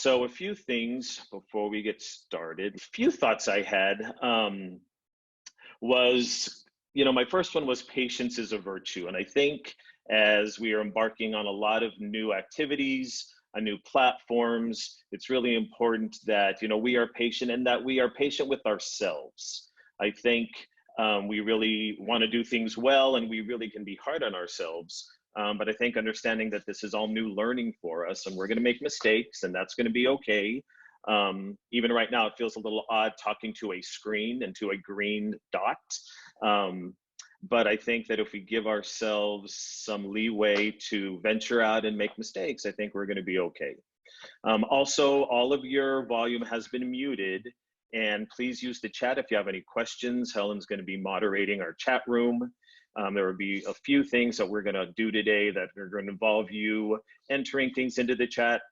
So a few things before we get started. A few thoughts I had was, my first one was patience is a virtue. And I think as we are embarking on a lot of new activities, new platforms, it's really important that, we are patient and that we are patient with ourselves. I think we really want to do things well and we really can be hard on ourselves. But I think understanding that this is all new learning for us and we're going to make mistakes and that's going to be okay. Even right now, it feels a little odd talking to a screen and to a green dot. But I think that if we give ourselves some leeway to venture out and make mistakes, I think we're going to be okay. Also, all of your volume has been muted, and please use the chat if you have any questions. Helen's going to be moderating our chat room. There will be a few things that we're going to do today that are going to involve you entering things into the chat,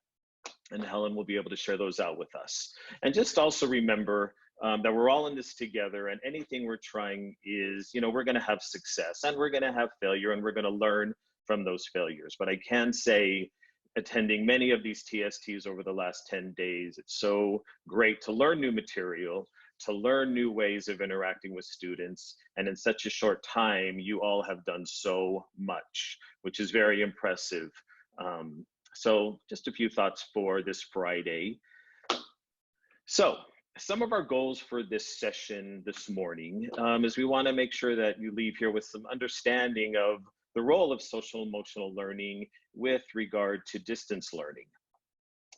and Helen will be able to share those out with us. And just also remember that we're all in this together, and anything we're trying is, we're going to have success and we're going to have failure and we're going to learn from those failures. But I can say, attending many of these TSTs over the last 10 days, it's so great to learn new material, to learn new ways of interacting with students. And in such a short time, you all have done so much, which is very impressive. So just a few thoughts for this Friday. So some of our goals for this session this morning is we want to make sure that you leave here with some understanding of the role of social emotional learning with regard to distance learning.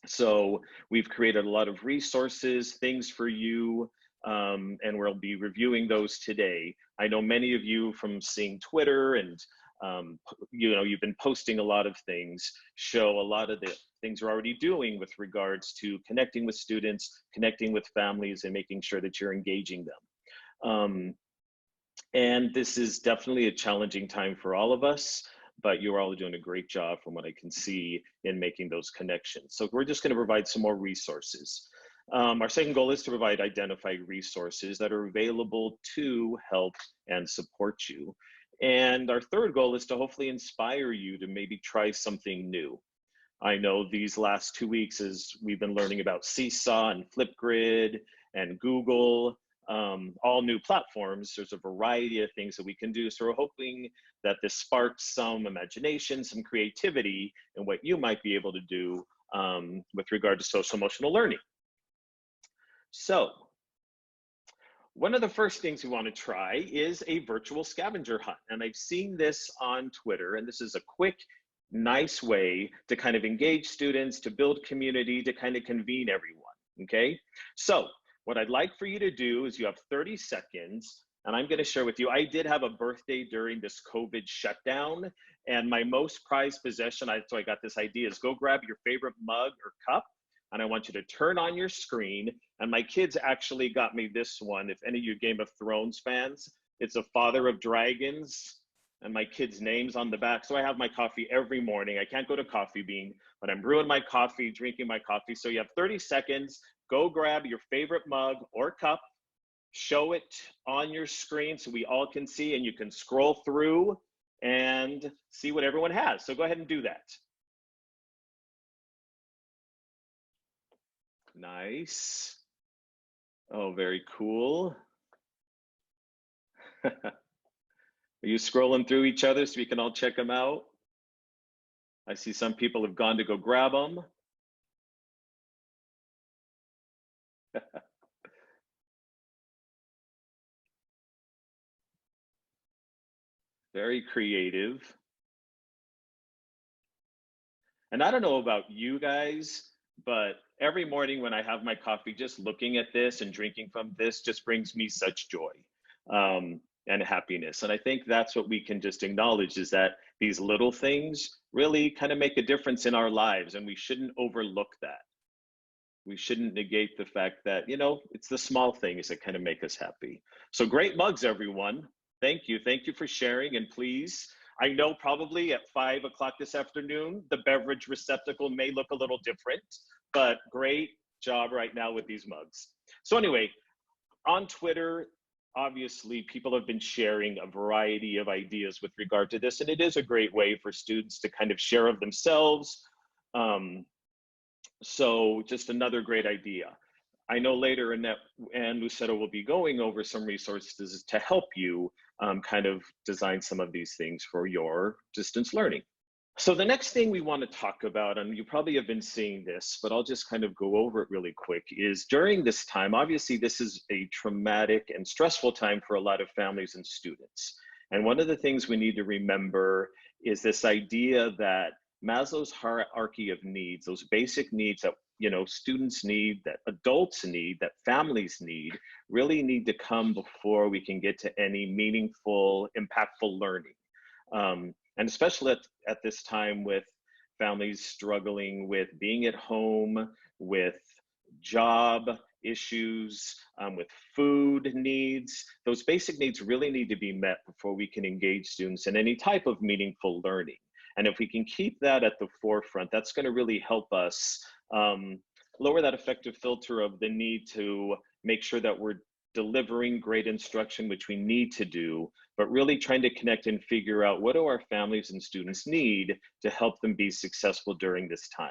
So we've created a lot of resources, things for you, and we'll be reviewing those today. I know many of you from seeing Twitter and you've been posting a lot of things, show a lot of the things we're already doing with regards to connecting with students, connecting with families, and making sure that you're engaging them. And this is definitely a challenging time for all of us, but you're all doing a great job from what I can see in making those connections. So we're just going to provide some more resources. Our second goal is to provide identified resources that are available to help and support you. And our third goal is to hopefully inspire you to maybe try something new. I know these last 2 weeks as we've been learning about Seesaw and Flipgrid and Google, all new platforms, there's a variety of things that we can do. So we're hoping that this sparks some imagination, some creativity in what you might be able to do with regard to social emotional learning. So one of the first things we want to try is a virtual scavenger hunt. And I've seen this on Twitter, and this is a quick, nice way to kind of engage students, to build community, to kind of convene everyone, okay? So what I'd like for you to do is you have 30 seconds, and I'm going to share with you, I did have a birthday during this COVID shutdown, and my most prized possession, so I got this idea, is go grab your favorite mug or cup, and I want you to turn on your screen. And my kids actually got me this one. If any of you Game of Thrones fans, it's a Father of Dragons, and my kid's name's on the back. So I have my coffee every morning. I can't go to Coffee Bean, but I'm brewing my coffee, drinking my coffee. So you have 30 seconds. Go grab your favorite mug or cup, show it on your screen so we all can see, and you can scroll through and see what everyone has. So go ahead and do that. Nice. Oh, very cool. Are you scrolling through each other so we can all check them out? I see some people have gone to go grab them. Very creative. And I don't know about you guys, but every morning when I have my coffee, just looking at this and drinking from this just brings me such joy and happiness. And I think that's what we can just acknowledge, is that these little things really kind of make a difference in our lives, and we shouldn't overlook that. We shouldn't negate the fact that, it's the small things that kind of make us happy. So great mugs, everyone. Thank you. Thank you for sharing. And please, I know probably at 5 o'clock this afternoon, the beverage receptacle may look a little different, but great job right now with these mugs. So anyway, on Twitter, obviously people have been sharing a variety of ideas with regard to this, and it is a great way for students to kind of share of themselves, So just another great idea. I know later Annette and Lucetta will be going over some resources to help you kind of design some of these things for your distance learning. So the next thing we want to talk about, and you probably have been seeing this, but I'll just kind of go over it really quick, is during this time, obviously this is a traumatic and stressful time for a lot of families and students. And one of the things we need to remember is this idea that Maslow's hierarchy of needs, those basic needs that students need, that adults need, that families need, really need to come before we can get to any meaningful, impactful learning. And especially at this time with families struggling with being at home, with job issues, with food needs, those basic needs really need to be met before we can engage students in any type of meaningful learning. And if we can keep that at the forefront, that's going to really help us lower that effective filter of the need to make sure that we're delivering great instruction, which we need to do, but really trying to connect and figure out what do our families and students need to help them be successful during this time.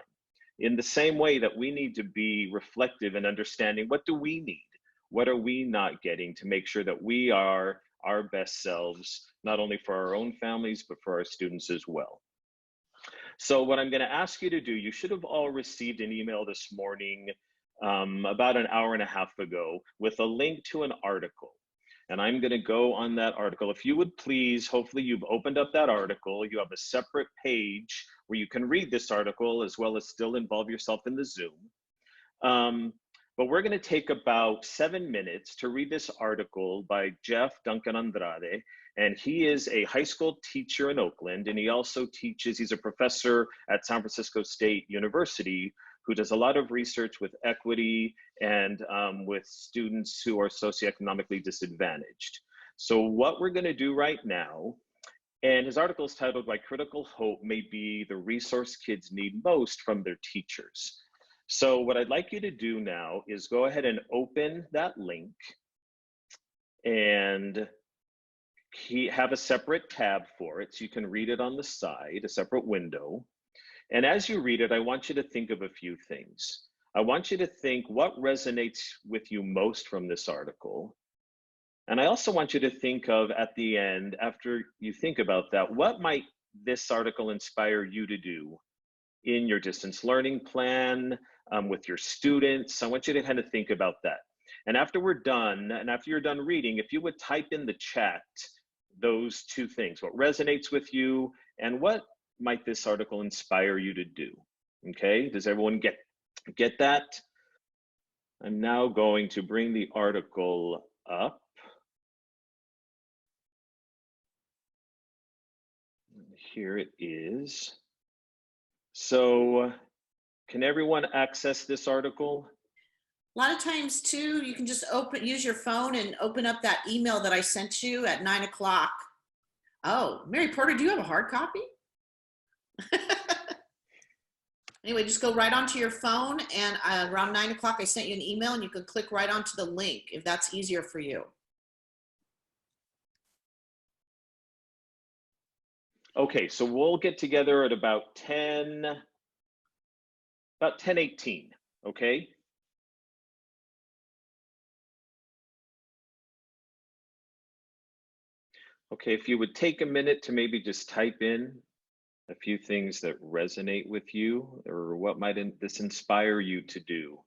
In the same way that we need to be reflective and understanding, what do we need? What are we not getting to make sure that we are our best selves, not only for our own families, but for our students as well. So what I'm going to ask you to do, you should have all received an email this morning about an hour and a half ago with a link to an article. And I'm going to go on that article. If you would please, hopefully you've opened up that article. You have a separate page where you can read this article as well as still involve yourself in the Zoom. But we're going to take about 7 minutes to read this article by Jeff Duncan Andrade. And he is a high school teacher in Oakland, and he also teaches, he's a professor at San Francisco State University who does a lot of research with equity and with students who are socioeconomically disadvantaged. So what we're gonna do right now, and his article is titled "Why Critical Hope May Be the Resource Kids Need Most from Their Teachers." So what I'd like you to do now is go ahead and open that link and have a separate tab for it so you can read it on the side, a separate window. And as you read it, I want you to think of a few things. I want you to think what resonates with you most from this article. And I also want you to think of, at the end, after you think about that, what might this article inspire you to do in your distance learning plan, with your students. I want you to kind of think about that. And after we're done, and after you're done reading, if you would type in the chat those two things, what resonates with you and what might this article inspire you to do. Okay, does everyone get that? I'm now going to bring the article up. Here it is. So can everyone access this article? A lot of times too, you can just use your phone and open up that email that I sent you at 9 o'clock. Oh, Mary Porter, do you have a hard copy? Anyway, just go right onto your phone, and around 9 o'clock, I sent you an email, and you can click right onto the link if that's easier for you. Okay, so we'll get together at about 10:18, okay? Okay, if you would take a minute to maybe just type in a few things that resonate with you, or what might this inspire you to do.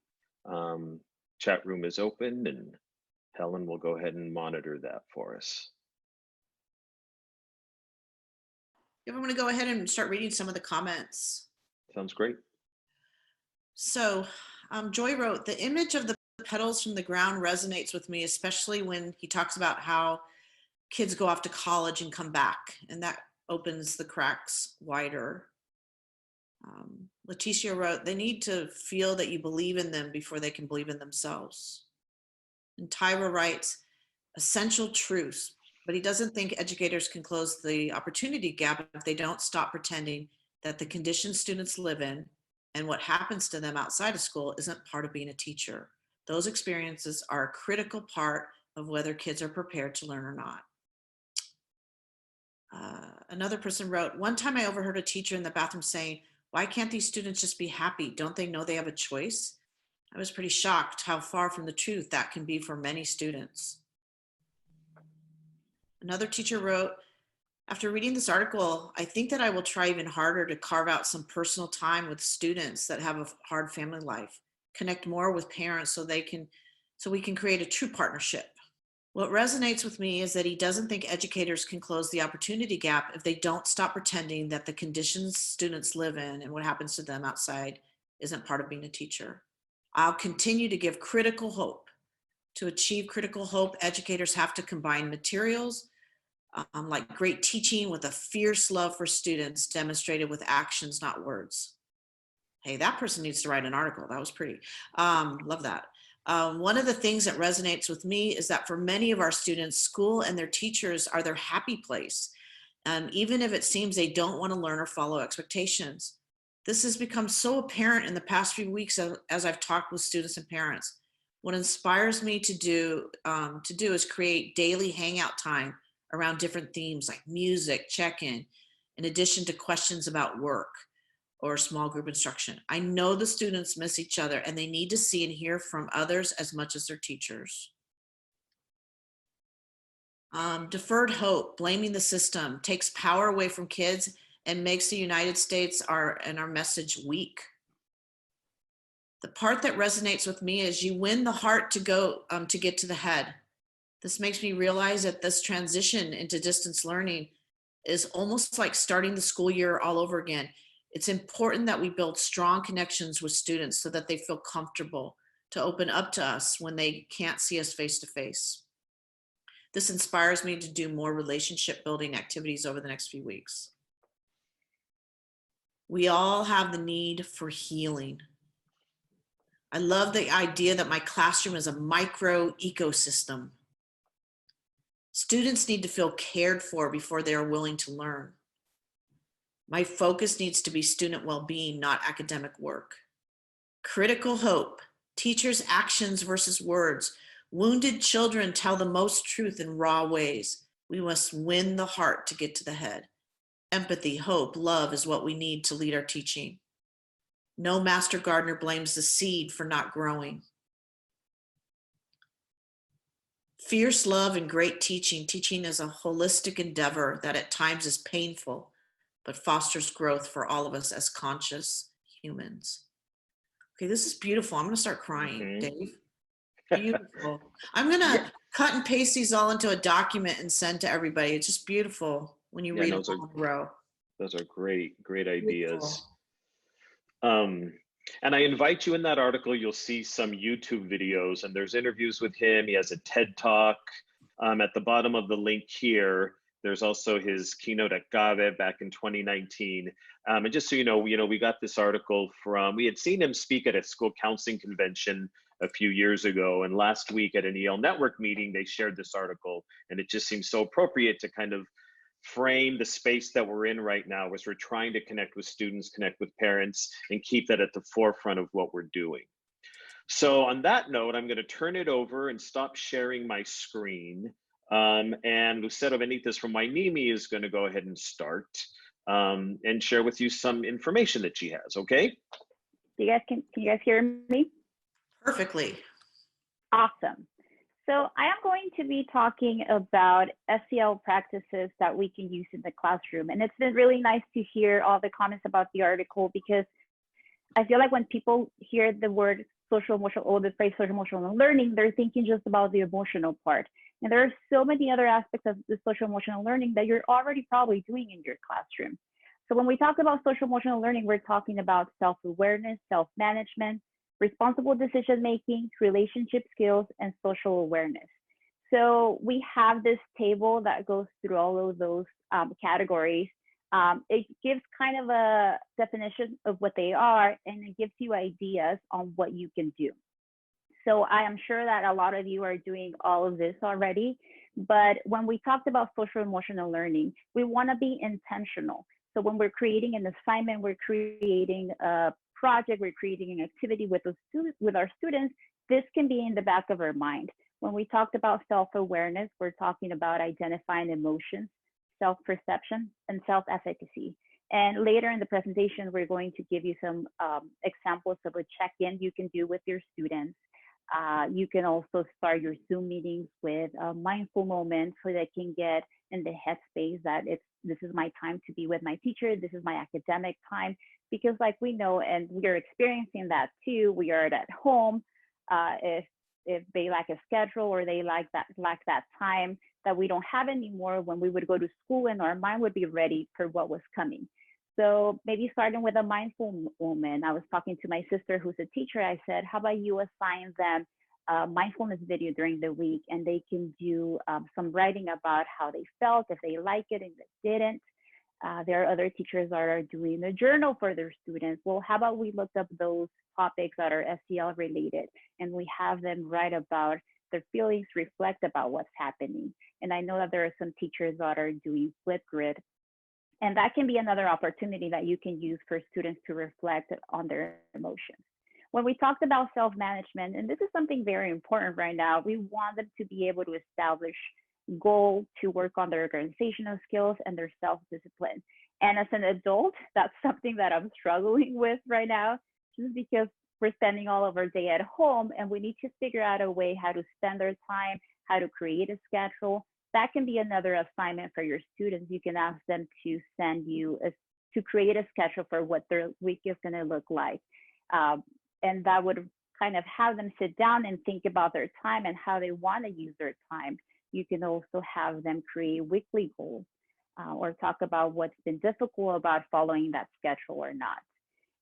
Chat room is open, and Helen will go ahead and monitor that for us. I'm going to go ahead and start reading some of the comments. Sounds great. So Joy wrote, the image of the petals from the ground resonates with me, especially when he talks about how kids go off to college and come back, and that opens the cracks wider. Leticia wrote, they need to feel that you believe in them before they can believe in themselves. And Tyra writes, essential truths, but he doesn't think educators can close the opportunity gap if they don't stop pretending that the conditions students live in and what happens to them outside of school isn't part of being a teacher. Those experiences are a critical part of whether kids are prepared to learn or not. Another person wrote, one time I overheard a teacher in the bathroom saying, Why can't these students just be happy? Don't they know they have a choice? I was pretty shocked how far from the truth that can be for many students. Another teacher wrote, after reading this article, I think that I will try even harder to carve out some personal time with students that have a hard family life, connect more with parents so we can create a true partnership. What resonates with me is that he doesn't think educators can close the opportunity gap if they don't stop pretending that the conditions students live in and what happens to them outside isn't part of being a teacher. I'll continue to give critical hope. To achieve critical hope, educators have to combine materials like great teaching with a fierce love for students demonstrated with actions, not words. Hey, that person needs to write an article. That was pretty. Love that. One of the things that resonates with me is that for many of our students, school and their teachers are their happy place, even if it seems they don't want to learn or follow expectations. This has become so apparent in the past few weeks as I've talked with students and parents. What inspires me to do is create daily hangout time around different themes like music, check-in, in addition to questions about work or small group instruction. I know the students miss each other and they need to see and hear from others as much as their teachers. Deferred hope, blaming the system, takes power away from kids and makes the United States and our message weak. The part that resonates with me is you win the heart to get to the head. This makes me realize that this transition into distance learning is almost like starting the school year all over again. It's important that we build strong connections with students so that they feel comfortable to open up to us when they can't see us face to face. This inspires me to do more relationship building activities over the next few weeks. We all have the need for healing. I love the idea that my classroom is a micro ecosystem. Students need to feel cared for before they are willing to learn. My focus needs to be student well-being, not academic work. Critical hope, teachers' actions versus words. Wounded children tell the most truth in raw ways. We must win the heart to get to the head. Empathy, hope, love is what we need to lead our teaching. No master gardener blames the seed for not growing. Fierce love and great teaching. Teaching is a holistic endeavor that at times is painful, but fosters growth for all of us as conscious humans. Okay, this is beautiful. I'm going to start crying, Mhm. Dave. Beautiful. I'm going Yeah, to cut and paste these all into a document and send to everybody. It's just beautiful when you yeah, read them all in a row. those are great Beautiful. ideas. Um, and I invite you in that article, you'll see some YouTube videos and there's interviews with him. He has a TED Talk. At the bottom of the link here, there's also his keynote at GAVE back in 2019. And just so we got this article we had seen him speak at a school counseling convention a few years ago. And last week at an EL Network meeting, they shared this article. And it just seems so appropriate to kind of frame the space that we're in right now as we're trying to connect with students, connect with parents, and keep that at the forefront of what we're doing. So on that note, I'm going to turn it over and stop sharing my screen. And Lucero Benitez from Wainimi is going to go ahead and start and share with you some information that she has, okay? Can you guys hear me? Perfectly. Awesome. So I am going to be talking about SEL practices that we can use in the classroom. And it's been really nice to hear all the comments about the article, because I feel like when people hear the word social emotional or the phrase social emotional learning, they're thinking just about the emotional part. And there are so many other aspects of the social emotional learning that you're already probably doing in your classroom. So when we talk about social emotional learning, we're talking about self-awareness, self-management, responsible decision-making, relationship skills, and social awareness. So we have this table that goes through all of those categories. It gives kind of a definition of what they are, and it gives you ideas on what you can do. So I am sure that a lot of you are doing all of this already, but when we talked about social emotional learning, we want to be intentional. So when we're creating an assignment, we're creating a project, we're creating an activity with our students, this can be in the back of our mind. When we talked about self-awareness, we're talking about identifying emotions, self-perception, and self-efficacy. And later in the presentation, we're going to give you some examples of a check-in you can do with your students. You can also start your Zoom meetings with a mindful moment so they can get in the headspace that this is my time to be with my teacher, this is my academic time, because like we know, and we are experiencing that too, we are at home. If they lack a schedule or they lack that time that we don't have anymore, when we would go to school and our mind would be ready for what was coming. So maybe starting with a mindful moment. I was talking to my sister who's a teacher. I said, how about you assign them a mindfulness video during the week, and they can do some writing about how they felt, if they like it and they didn't. There are other teachers that are doing a journal for their students. Well, how about we look up those topics that are SEL related, and we have them write about their feelings, reflect about what's happening. And I know that there are some teachers that are doing Flipgrid, and that can be another opportunity that you can use for students to reflect on their emotions. When we talked about self-management, and this is something very important right now, we want them to be able to establish goals to work on their organizational skills and their self-discipline. And as an adult, that's something that I'm struggling with right now, just because we're spending all of our day at home and we need to figure out a way how to spend our time, how to create a schedule. That can be another assignment for your students. You can ask them to send you to create a schedule for what their week is going to look like. And that would kind of have them sit down and think about their time and how they want to use their time. You can also have them create weekly goals or talk about what's been difficult about following that schedule or not.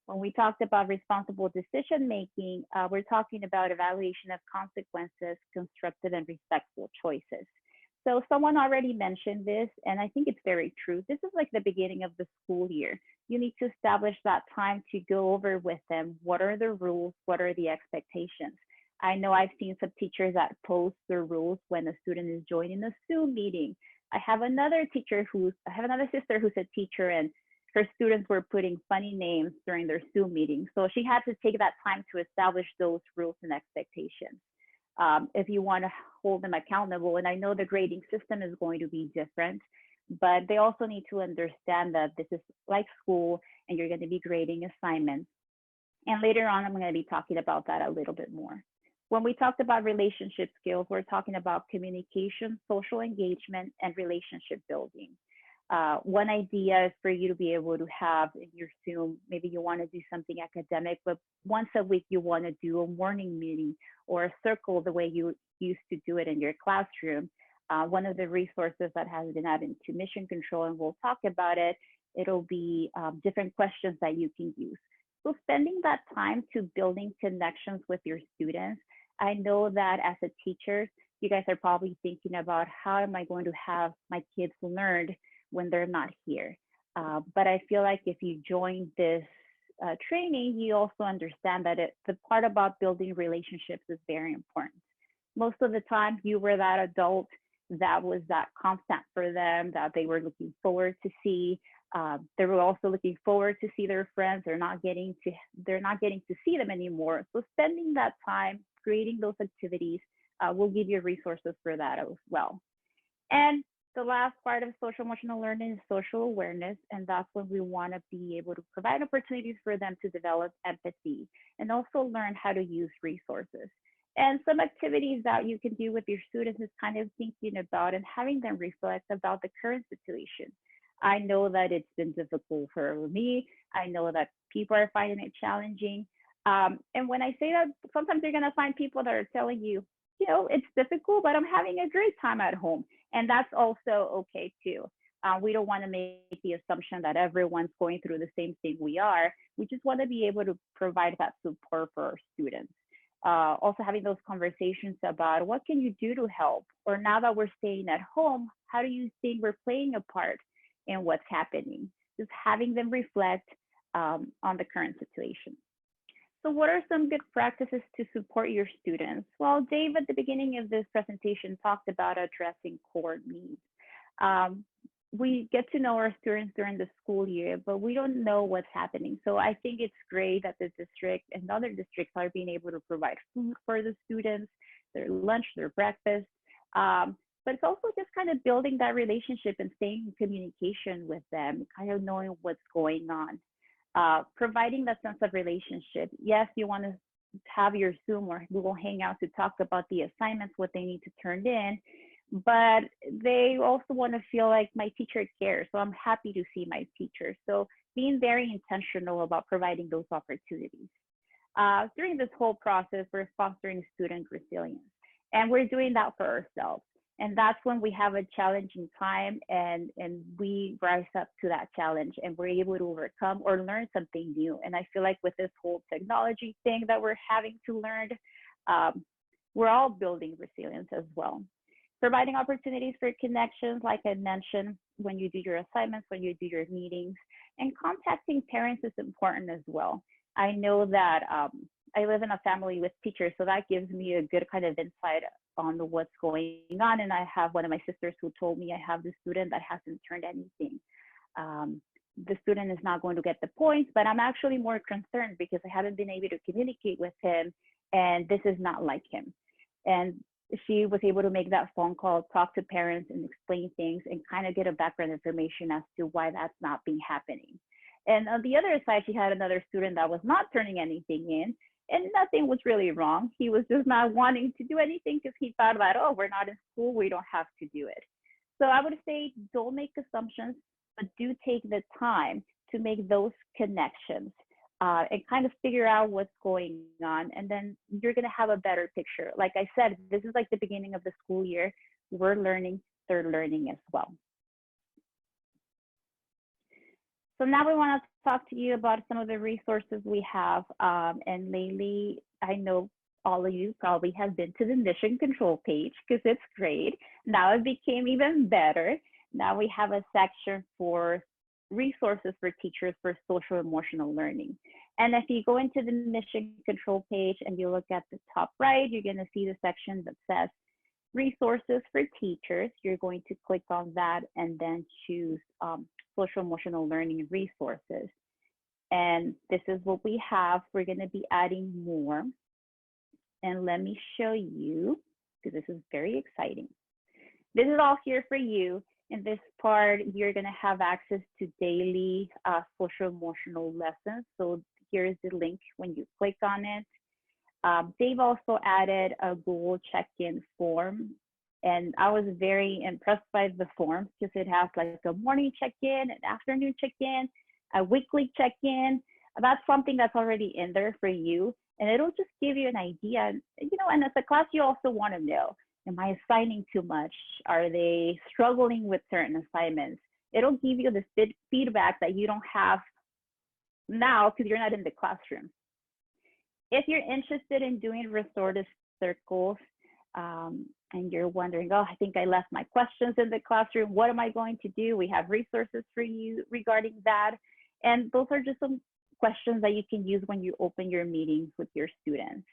When we talked about responsible decision making, we're talking about evaluation of consequences, constructive and respectful choices. So someone already mentioned this, and I think it's very true. This is like the beginning of the school year. You need to establish that time to go over with them. What are the rules? What are the expectations? I know I've seen some teachers that post the rules when a student is joining a Zoom meeting. I have another sister who's a teacher, and her students were putting funny names during their Zoom meeting. So she had to take that time to establish those rules and expectations. If you want to hold them accountable, and I know the grading system is going to be different, but they also need to understand that this is like school and you're going to be grading assignments. And later on, I'm going to be talking about that a little bit more. When we talked about relationship skills, we're talking about communication, social engagement, and relationship building. One idea is for you to be able to have in your Zoom, maybe you want to do something academic, but once a week you want to do a morning meeting or a circle the way you used to do it in your classroom. One of the resources that has been added to mission control, and we'll talk about it, it'll be different questions that you can use. So spending that time to building connections with your students. I know that as a teacher, you guys are probably thinking about how am I going to have my kids learn when they're not here. But I feel like if you join this training, you also understand that the part about building relationships is very important. Most of the time, you were that adult that was that constant for them, that they were looking forward to see. They were also looking forward to see their friends. They're not getting to see them anymore. So spending that time, creating those activities, will give you resources for that as well. And the last part of social emotional learning is social awareness, and that's when we want to be able to provide opportunities for them to develop empathy and also learn how to use resources. And some activities that you can do with your students is kind of thinking about and having them reflect about the current situation. I know that it's been difficult for me. I know that people are finding it challenging. And when I say that, sometimes you're going to find people that are telling you, it's difficult, but I'm having a great time at home. And that's also okay too. We don't want to make the assumption that everyone's going through the same thing we are. We just want to be able to provide that support for our students. Also having those conversations about what can you do to help? Or now that we're staying at home, how do you think we're playing a part in what's happening? Just having them reflect on the current situation. So what are some good practices to support your students? Well, Dave, at the beginning of this presentation, talked about addressing core needs. We get to know our students during the school year, but we don't know what's happening. So I think it's great that the district and other districts are being able to provide food for the students, their lunch, their breakfast. but it's also just kind of building that relationship and staying in communication with them, kind of knowing what's going on, providing that sense of relationship. Yes, you want to have your Zoom or Google Hangout to talk about the assignments, what they need to turn in, but they also want to feel like my teacher cares. So I'm happy to see my teacher. So being very intentional about providing those opportunities. During this whole process, we're fostering student resilience, and we're doing that for ourselves. And that's when we have a challenging time and we rise up to that challenge and we're able to overcome or learn something new. And I feel like with this whole technology thing that we're having to learn, we're all building resilience as well. Providing opportunities for connections, like I mentioned, when you do your assignments, when you do your meetings, and contacting parents is important as well. I know that I live in a family with teachers, so that gives me a good kind of insight on what's going on. And I have one of my sisters who told me I have the student that hasn't turned anything. The student is not going to get the points, but I'm actually more concerned because I haven't been able to communicate with him, and this is not like him. And she was able to make that phone call, talk to parents and explain things and kind of get a background information as to why that's not been happening. And on the other side, she had another student that was not turning anything in, and nothing was really wrong. He was just not wanting to do anything because he thought that, oh, we're not in school, we don't have to do it. So I would say don't make assumptions, but do take the time to make those connections and kind of figure out what's going on. And then you're going to have a better picture. Like I said, this is like the beginning of the school year. We're learning, they're learning as well. So now we want to talk to you about some of the resources we have. And lately, I know all of you probably have been to the mission control page because it's great. Now it became even better. Now we have a section for resources for teachers for social emotional learning. And if you go into the mission control page and you look at the top right, you're going to see the section that says resources for teachers. You're going to click on that and then choose social emotional learning resources. And this is what we have. We're going to be adding more. And let me show you, because this is very exciting. This is all here for you. In this part, you're going to have access to daily social emotional lessons. So here's the link when you click on it. They've also added a Google check-in form. And I was very impressed by the forms because it has like a morning check-in, an afternoon check-in, a weekly check-in. That's something that's already in there for you. And it'll just give you an idea, you know, and as a class, you also want to know, am I assigning too much? Are they struggling with certain assignments? It'll give you this feedback that you don't have now because you're not in the classroom. If you're interested in doing restorative circles and you're wondering, oh, I think I left my questions in the classroom, what am I going to do? We have resources for you regarding that. And those are just some questions that you can use when you open your meetings with your students.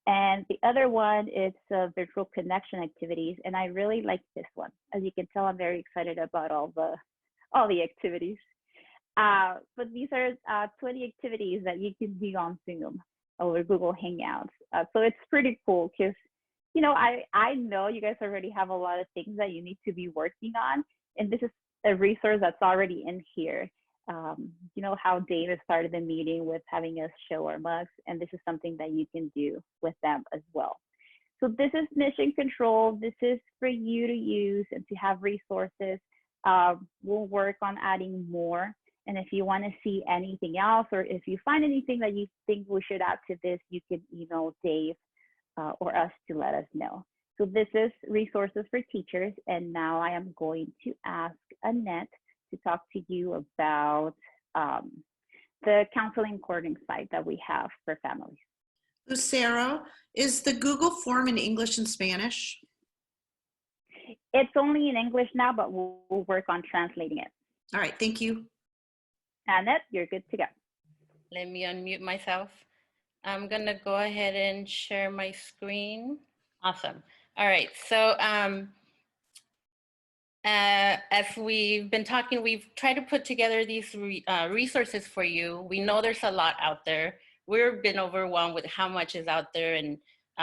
And the other one is virtual connection activities. And I really like this one. As you can tell, I'm very excited about all the activities. But these are 20 activities that you can do on Zoom or Google Hangouts. So it's pretty cool because, you know, I know you guys already have a lot of things that you need to be working on. And this is a resource that's already in here. You know how David started the meeting with having us show our mugs, and this is something that you can do with them as well. So this is mission control. This is for you to use and to have resources. We'll work on adding more. And if you want to see anything else, or if you find anything that you think we should add to this, you can email Dave or us to let us know. So this is resources for teachers. And now I am going to ask Annette to talk to you about the counseling coordinating site that we have for families. Lucero, is the Google form in English and Spanish? It's only in English now, but we'll work on translating it. All right, thank you. Annette, you're good to go. Let me unmute myself. I'm gonna go ahead and share my screen. Awesome. All right, so as we've been talking, we've tried to put together these resources for you. We know there's a lot out there. We've been overwhelmed with how much is out there, and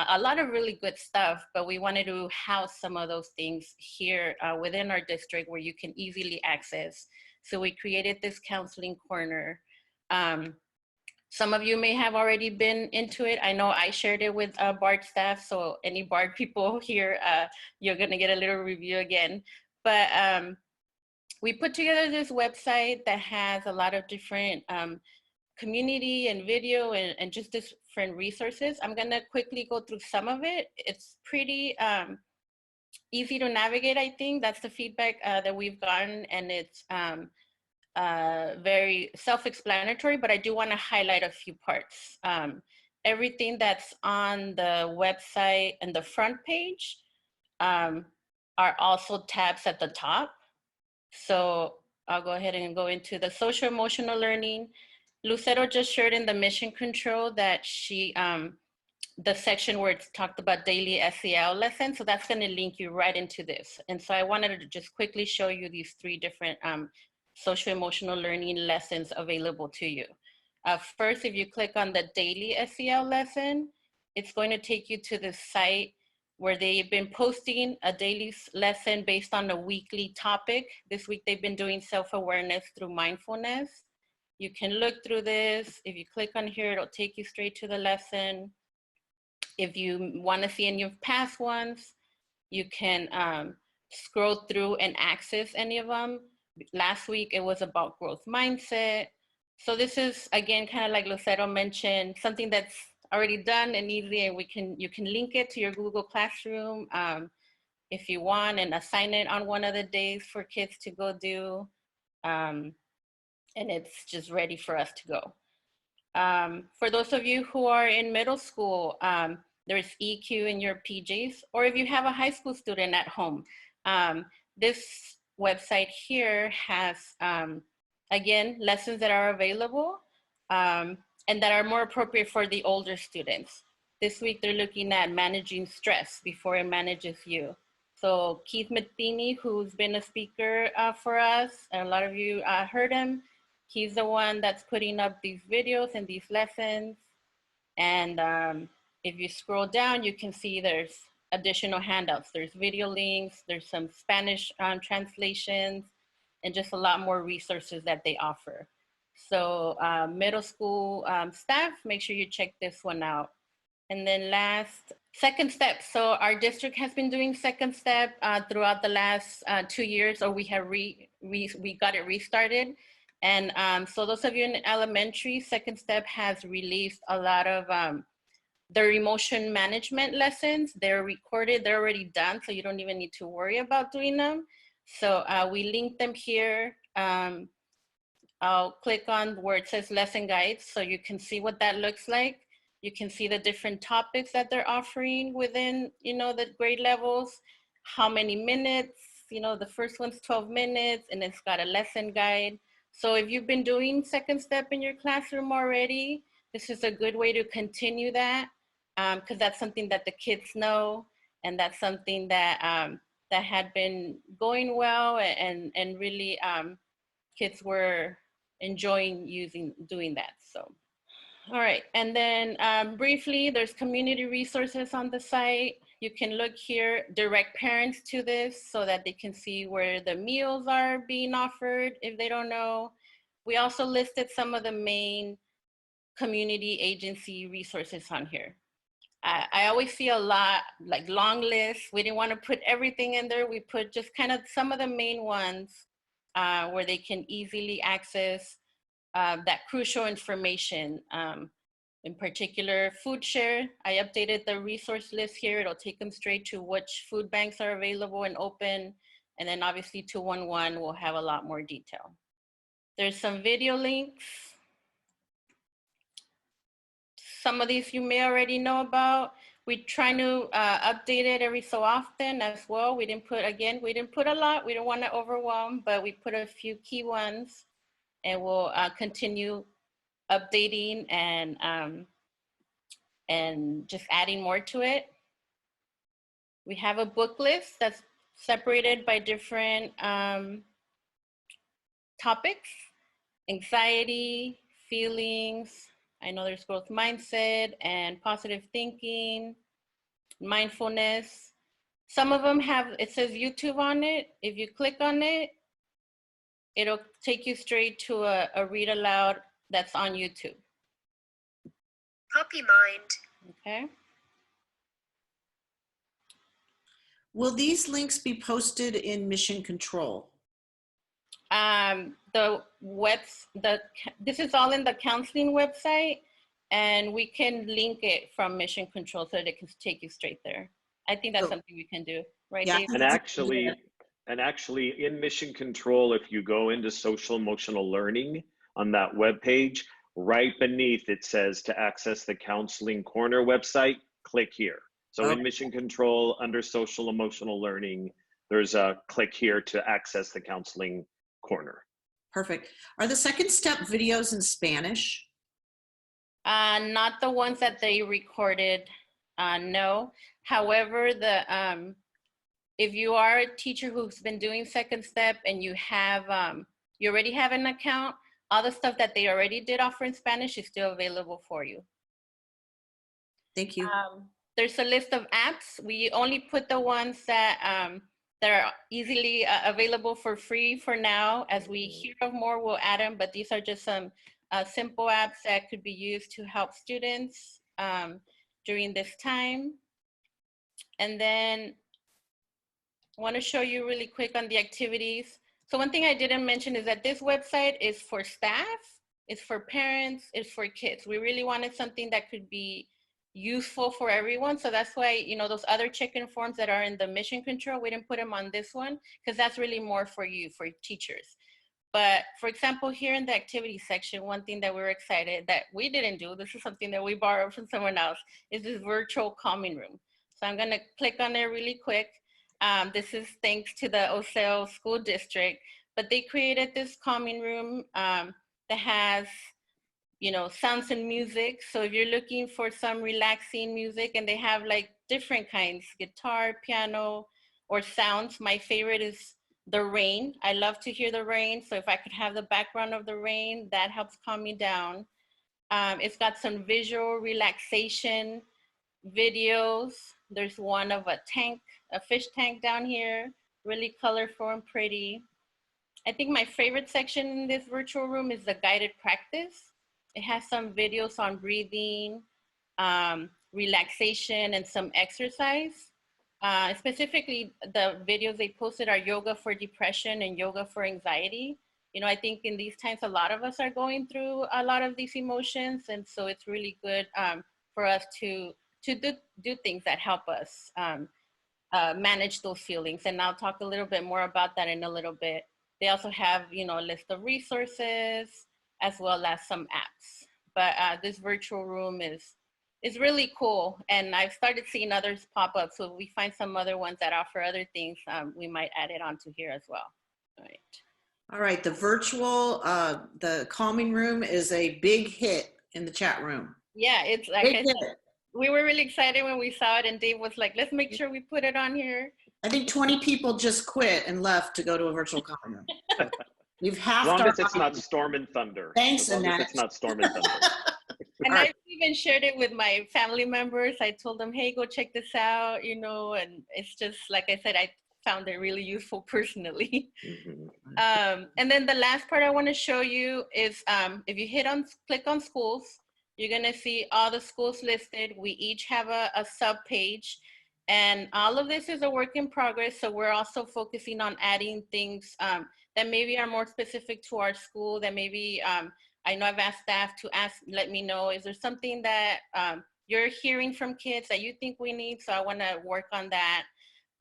a lot of really good stuff, but we wanted to house some of those things here within our district where you can easily access. So we created this counseling corner. Some of you may have already been into it. I know I shared it with BARD staff, so any BARD people here, you're gonna get a little review again. But we put together this website that has a lot of different community and video and just different resources. I'm gonna quickly go through some of it. It's pretty easy to navigate, I think. That's the feedback that we've gotten, and it's very self-explanatory, but I do wanna highlight a few parts. Everything that's on the website and the front page are also tabs at the top. So I'll go ahead and go into the social emotional learning. Lucero just shared in the mission control that she, the section where it's talked about daily SEL lessons. So that's gonna link you right into this. And so I wanted to just quickly show you these 3 different social emotional learning lessons available to you. First, if you click on the daily SEL lesson, it's going to take you to the site where they've been posting a daily lesson based on a weekly topic. This week they've been doing self-awareness through mindfulness. You can look through this. If you click on here, it'll take you straight to the lesson. If you want to see any of past ones, you can scroll through and access any of them. Last week, it was about growth mindset. So this is, again, kind of like Lucero mentioned, something that's already done and easy, and you can link it to your Google Classroom if you want, and assign it on one of the days for kids to go do. And it's just ready for us to go. For those of you who are in middle school, there's EQ in your PJs, or if you have a high school student at home, this website here has, again, lessons that are available and that are more appropriate for the older students. This week, they're looking at managing stress before it manages you. So Keith Matheny, who's been a speaker for us, and a lot of you heard him, he's the one that's putting up these videos and these lessons. And if you scroll down, you can see there's additional handouts. There's video links, there's some Spanish translations, and just a lot more resources that they offer. So middle school staff, make sure you check this one out. And then last, second step. So our district has been doing second step throughout the last 2 years, or we have we got it restarted. And so those of you in elementary, second step has released a lot of their emotion management lessons. They're recorded, they're already done, so you don't even need to worry about doing them. So we link them here. I'll click on where it says lesson guides, so you can see what that looks like. You can see the different topics that they're offering within, the grade levels, how many minutes, the first one's 12 minutes, and it's got a lesson guide. So if you've been doing second step in your classroom already, this is a good way to continue that, because that's something that the kids know, and that's something that that had been going well, and really kids were enjoying doing that. So, all right, and then briefly, there's community resources on the site. You can look here, direct parents to this so that they can see where the meals are being offered if they don't know. We also listed some of the main community agency resources on here. I always see a lot, like long lists. We didn't want to put everything in there. We put just kind of some of the main ones where they can easily access that crucial information. In particular, food share. I updated the resource list here. It'll take them straight to which food banks are available and open. And then obviously 211 will have a lot more detail. There's some video links. Some of these you may already know about. We try to update it every so often as well. We didn't put a lot. We don't want to overwhelm, but we put a few key ones, and we'll continue updating and just adding more to it. We have a book list that's separated by different topics: anxiety, feelings. I know there's growth mindset and positive thinking, mindfulness. Some of them have, it says YouTube on it. If you click on it, it'll take you straight to a read aloud that's on YouTube. Puppy Mind. Okay. Will these links be posted in Mission Control? This is all in the counseling website, and we can link it from Mission Control so that it can take you straight there. I think that's something we can do, right, Yeah. Dave? And actually in Mission Control, if you go into social emotional learning on that webpage, right beneath it says to access the counseling corner website, click here. So in Mission Control under social emotional learning, there's a click here to access the counseling corner. Perfect. Are the second step videos in Spanish? Not the ones that they recorded, no. However, if you are a teacher who's been doing second step and you have, you already have an account, all the stuff that they already did offer in Spanish is still available for you. Thank you. There's a list of apps. We only put the ones that are easily available for free for now. As we hear of more, we'll add them, but these are just some simple apps that could be used to help students during this time. And then I want to show you really quick on the activities. So one thing I didn't mention is that this website is for staff, it's for parents, it's for kids. We really wanted something that could be useful for everyone. So that's why, you know, those other check-in forms that are in the Mission Control, we didn't put them on this one because that's really more for you, for teachers. But for example, here in the activity section, one thing that we're excited that we didn't do, this is something that we borrowed from someone else, is this virtual calming room. So I'm gonna click on it really quick. This is thanks to the Oseo School District, but they created this calming room that has, you know, sounds and music. So if you're looking for some relaxing music, and they have like different kinds, guitar, piano, or sounds. My favorite is the rain. I love to hear the rain. So if I could have the background of the rain, that helps calm me down. It's got some visual relaxation videos. There's one of a tank, a fish tank down here, really colorful and pretty. I think my favorite section in this virtual room is the guided practice. It has some videos on breathing, relaxation, and some exercise. Specifically, the videos they posted are yoga for depression and yoga for anxiety. You know, I think in these times, a lot of us are going through a lot of these emotions. And so it's really good for us to do things that help us manage those feelings. And I'll talk a little bit more about that in a little bit. They also have, you know, a list of resources as well as some apps. But this virtual room is really cool. And I've started seeing others pop up. So if we find some other ones that offer other things, we might add it onto here as well. All right. All right, the virtual, the calming room is a big hit in the chat room. Yeah, it's like I said, we were really excited when we saw it, and Dave was like, let's make sure we put it on here. I think 20 people just quit and left to go to a virtual calming room. So we've halved As long as it's our- not storm and thunder. Thanks, as long Annette. as it's not storm and thunder. And I've even shared it with my family members. I told them, hey, go check this out, you know, and it's just, like I said, I found it really useful personally. Mm-hmm. And then the last part I want to show you is if you click on schools, you're going to see all the schools listed. We each have a sub page, and all of this is a work in progress. So we're also focusing on adding things that maybe are more specific to our school, that maybe I know I've asked staff to let me know, is there something that you're hearing from kids that you think we need? So I want to work on that.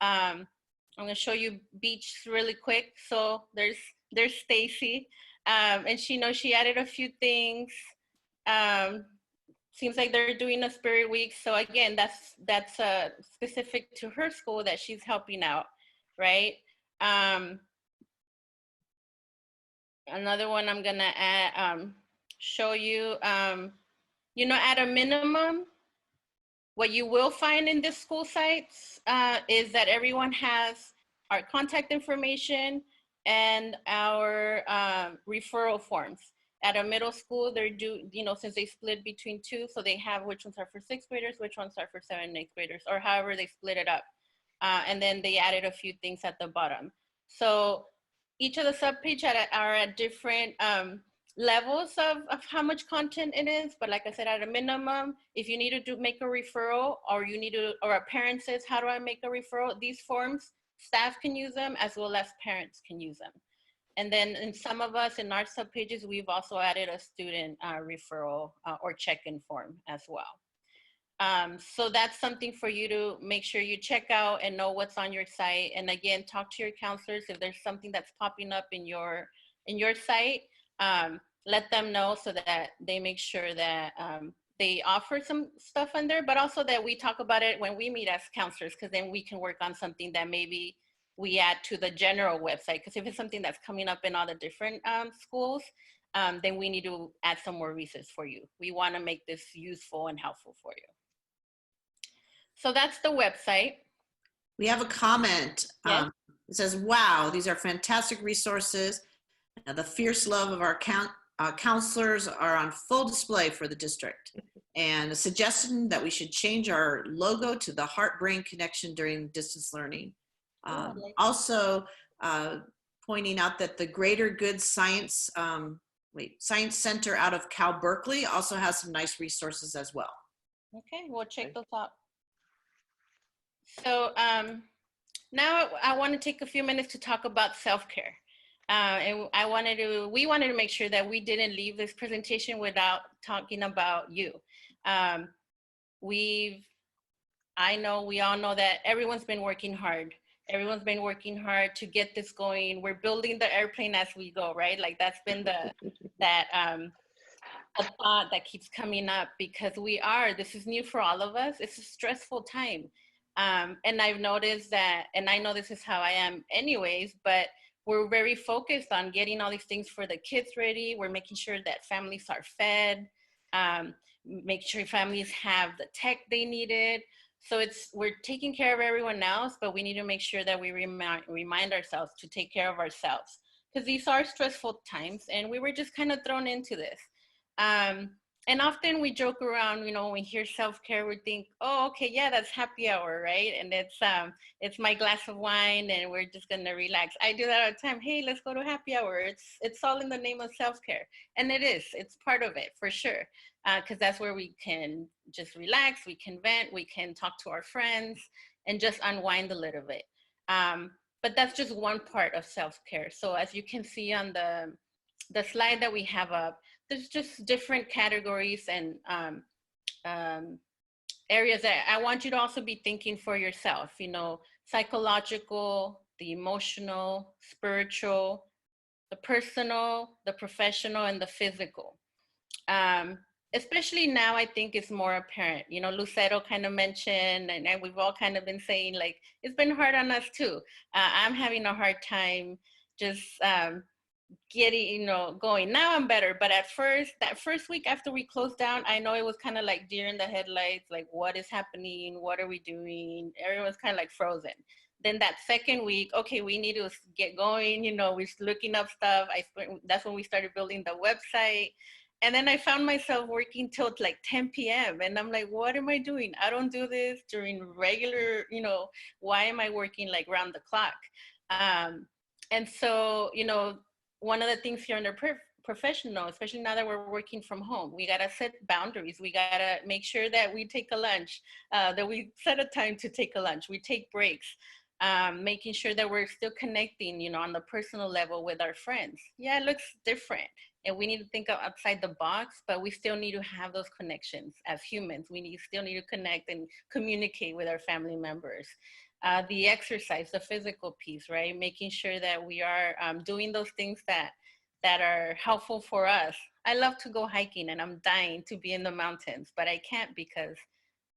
I'm going to show you Beach really quick. So there's Stacy, and she added a few things. Seems like they're doing a spirit week. So again, that's specific to her school that she's helping out, right? Another one I'm gonna add, show you, you know, at a minimum, what you will find in the school sites is that everyone has our contact information and our referral forms. At a middle school, they're since they split between two, so they have which ones are for sixth graders, which ones are for seventh and eighth graders, or however they split it up. And then they added a few things at the bottom. So each of the subpage are at different levels of how much content it is. But like I said, at a minimum, if you need to make a referral, or or a parent says, how do I make a referral? These forms, staff can use them as well as parents can use them. And then in some of us, in our subpages, we've also added a student referral or check-in form as well. So that's something for you to make sure you check out and know what's on your site. And again, talk to your counselors if there's something that's popping up in your site. Let them know so that they make sure that they offer some stuff on there, but also that we talk about it when we meet as counselors, because then we can work on something that maybe we add to the general website. Because if it's something that's coming up in all the different schools, then we need to add some more resources for you. We want to make this useful and helpful for you. So that's the website. We have a comment. Yes. It says, wow, these are fantastic resources. The fierce love of our counselors are on full display for the district. And a suggestion that we should change our logo to the heart-brain connection during distance learning. Also pointing out that the Greater Good Science Center out of Cal Berkeley also has some nice resources as well. Okay, we'll check those out. So now I want to take a few minutes to talk about self-care. And we wanted to make sure that we didn't leave this presentation without talking about you. We all know that everyone's been working hard. Everyone's been working hard to get this going. We're building the airplane as we go, right? Like that's been a thought that keeps coming up, because this is new for all of us. It's a stressful time. And I've noticed that, and I know this is how I am anyways, but we're very focused on getting all these things for the kids ready. We're making sure that families are fed, make sure families have the tech they needed. So we're taking care of everyone else, but we need to make sure that we remind ourselves to take care of ourselves, because these are stressful times and we were just kind of thrown into this. And often we joke around, when we hear self-care, we think, oh, okay, yeah, that's happy hour, right? And it's my glass of wine and we're just gonna relax. I do that all the time. Hey, let's go to happy hour. It's all in the name of self-care. And it's part of it for sure. Because that's where we can just relax, we can vent, we can talk to our friends and just unwind a little bit. But that's just one part of self-care. So as you can see on the slide that we have up, there's just different categories and areas that I want you to also be thinking for yourself, psychological, the emotional, spiritual, the personal, the professional, and the physical. Especially now, I think it's more apparent. Lucero kind of mentioned, and we've all kind of been saying, like, it's been hard on us too. I'm having a hard time just getting, going. Now I'm better, but at first, that first week after we closed down, I know it was kind of like deer in the headlights, like, what is happening? What are we doing? Everyone's kind of like frozen. Then that second week, okay, we need to get going. We're looking up stuff. That's when we started building the website. And then I found myself working till like 10 p.m. And I'm like, what am I doing? I don't do this during regular, why am I working like round the clock? And so, one of the things here under professional, especially now that we're working from home, we got to set boundaries. We got to make sure that we take a lunch, that we set a time to take a lunch. We take breaks, making sure that we're still connecting, on the personal level with our friends. Yeah, it looks different. And we need to think outside the box, but we still need to have those connections as humans. We still need to connect and communicate with our family members. The exercise, the physical piece, right? Making sure that we are doing those things that are helpful for us. I love to go hiking and I'm dying to be in the mountains, but I can't because,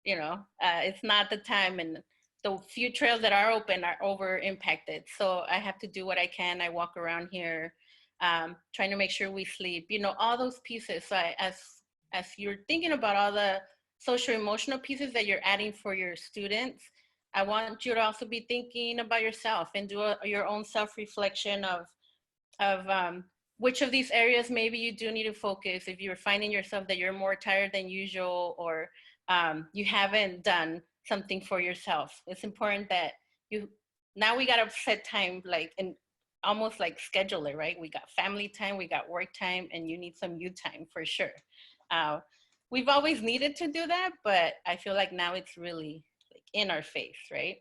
it's not the time, and the few trails that are open are over impacted. So I have to do what I can. I walk around here, trying to make sure we sleep, all those pieces. So as you're thinking about all the social emotional pieces that you're adding for your students, I want you to also be thinking about yourself and do your own self-reflection of which of these areas maybe you do need to focus if you're finding yourself that you're more tired than usual, or you haven't done something for yourself. It's important that now we got to set time, like, and almost like schedule it, right? We got family time, we got work time, and you need some you time for sure. We've always needed to do that, but I feel like now it's really like in our face, right?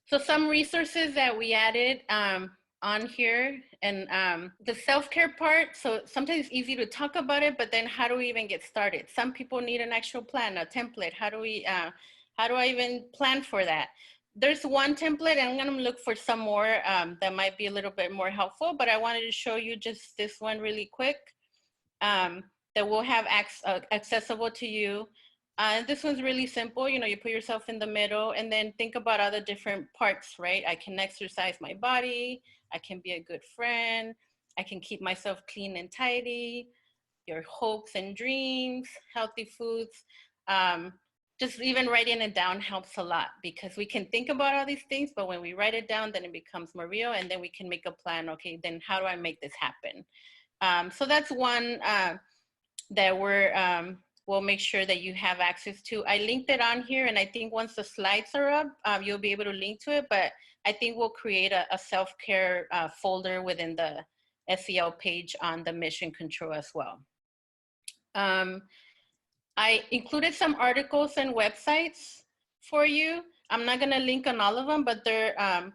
So some resources that we added on here, and the self-care part. So sometimes it's easy to talk about it, but then how do we even get started? Some people need an actual plan, a template. How do I even plan for that? There's one template, and I'm gonna look for some more that might be a little bit more helpful, but I wanted to show you just this one really quick that will have accessible to you. This one's really simple. You know, you put yourself in the middle and then think about other different parts, right? I can exercise my body. I can be a good friend. I can keep myself clean and tidy. Your hopes and dreams, healthy foods. Just even writing it down helps a lot, because we can think about all these things, but when we write it down, then it becomes more real, and then we can make a plan. Okay, then how do I make this happen? So that's one that we'll make sure that you have access to. I linked it on here, and I think once the slides are up, you'll be able to link to it, but I think we'll create a self-care folder within the SEL page on the mission control as well. I included some articles and websites for you. I'm not gonna link on all of them, but they're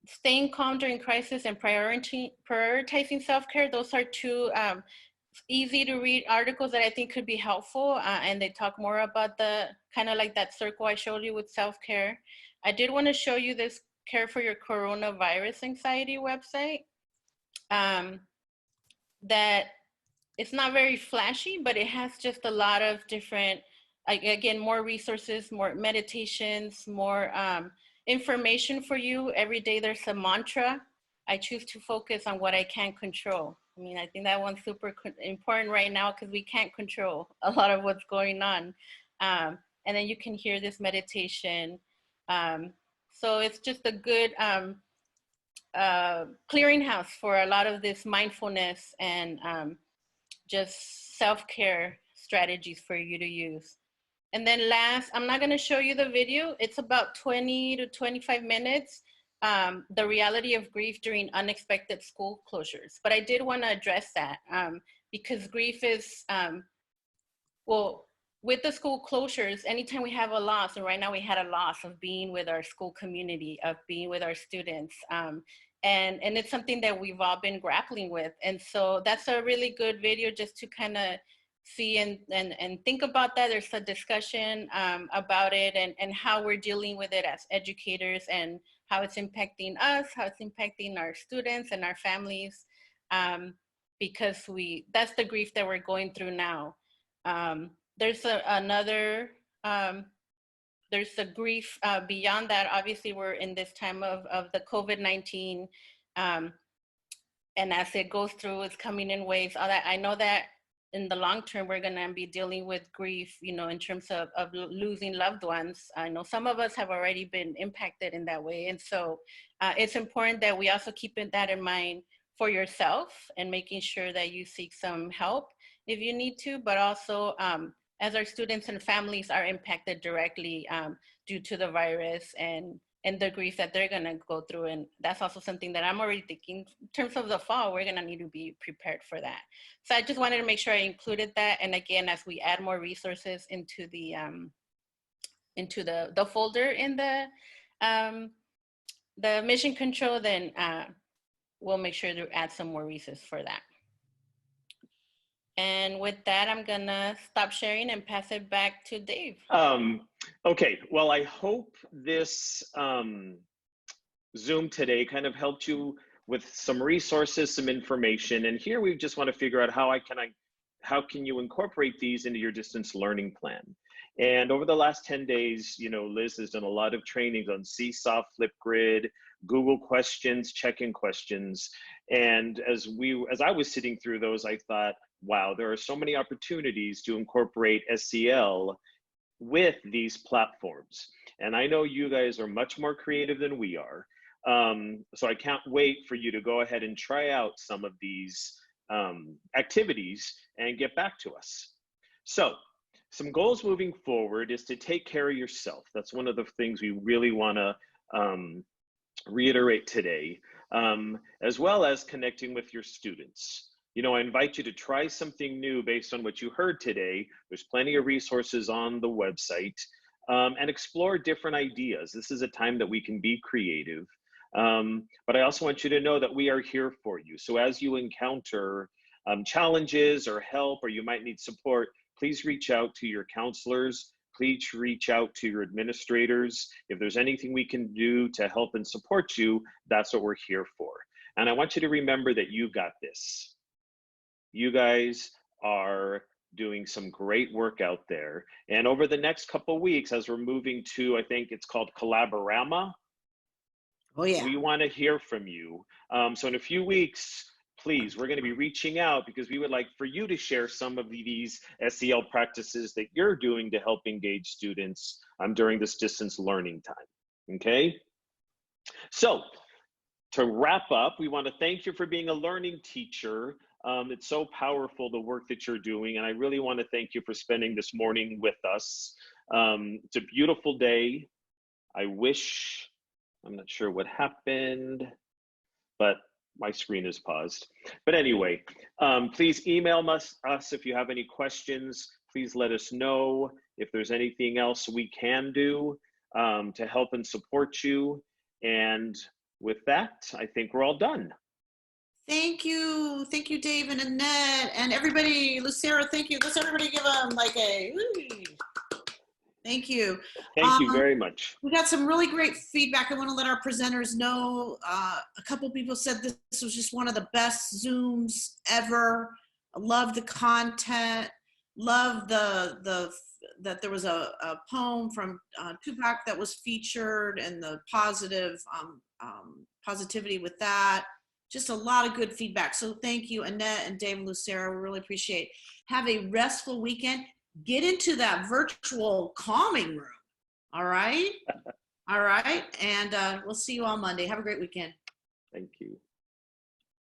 Staying Calm During Crisis and Prioritizing Self-Care. Those are two easy to read articles that I think could be helpful, and they talk more about the kind of like that circle I showed you with self-care. I did want to show you this Care for Your Coronavirus Anxiety website that it's not very flashy, but it has just a lot of different, again, more resources, more meditations, more information for you. Every day there's a mantra. I choose to focus on what I can control. I mean, I think that one's super important right now, because we can't control a lot of what's going on. And then you can hear this meditation. So it's just a good clearinghouse for a lot of this mindfulness and just self-care strategies for you to use. And then last, I'm not gonna show you the video. It's about 20 to 25 minutes. The reality of grief during unexpected school closures. But I did want to address that because grief is, well, with the school closures, anytime we have a loss, and right now we had a loss of being with our school community, of being with our students, and it's something that we've all been grappling with. And so that's a really good video just to kind of see and think about that. There's a discussion about it and how we're dealing with it as educators, and how it's impacting us, how it's impacting our students and our families, because that's the grief that we're going through now. There's there's a grief beyond that. Obviously, we're in this time of the COVID-19, and as it goes through, it's coming in waves. All that, I know that in the long term, we're gonna be dealing with grief, you know, in terms of losing loved ones. I know some of us have already been impacted in that way. And so it's important that we also keep that in mind for yourself, and making sure that you seek some help if you need to, but also as our students and families are impacted directly due to the virus and the grief that they're gonna go through. And that's also something that I'm already thinking in terms of the fall, we're gonna need to be prepared for that. So I just wanted to make sure I included that. And again, as we add more resources into the folder in the mission control, then we'll make sure to add some more resources for that. And with that, I'm gonna stop sharing and pass it back to Dave. Okay, well, I hope this Zoom today kind of helped you with some resources, some information. And here we just want to figure out how can you incorporate these into your distance learning plan. And over the last 10 days, you know, Liz has done a lot of trainings on Seesaw, Flipgrid, Google questions, check-in questions. And as I was sitting through those, I thought, wow, there are so many opportunities to incorporate SEL with these platforms. And I know you guys are much more creative than we are. So I can't wait for you to go ahead and try out some of these activities and get back to us. So some goals moving forward is to take care of yourself. That's one of the things we really want to reiterate today, as well as connecting with your students. You know, I invite you to try something new based on what you heard today. There's plenty of resources on the website, and explore different ideas. This is a time that we can be creative. But I also want you to know that we are here for you. So as you encounter challenges or help, or you might need support, please reach out to your counselors. Please reach out to your administrators. If there's anything we can do to help and support you, that's what we're here for. And I want you to remember that you got this. You guys are doing some great work out there. And over the next couple of weeks, as we're moving to, I think it's called Collaborama. Oh yeah. We want to hear from you. So in a few weeks, please, we're going to be reaching out because we would like for you to share some of these SEL practices that you're doing to help engage students during this distance learning time. Okay? So to wrap up, we want to thank you for being a learning teacher. It's so powerful, the work that you're doing, and I really want to thank you for spending this morning with us. It's a beautiful day. I'm not sure what happened, but my screen is paused. But anyway, please email us if you have any questions. Please let us know if there's anything else we can do to help and support you. And with that, I think we're all done. Thank you, Dave and Annette, and everybody. Lucero, thank you. Let's everybody give them like a woo. Thank you. Thank you very much. We got some really great feedback. I want to let our presenters know. A couple people said this was just one of the best Zooms ever. I love the content. Love that there was a poem from Tupac that was featured, and the positivity with that. Just a lot of good feedback. So thank you, Annette and Dave and Lucero. We really appreciate it. Have a restful weekend. Get into that virtual calming room. All right? All right. And we'll see you on Monday. Have a great weekend. Thank you.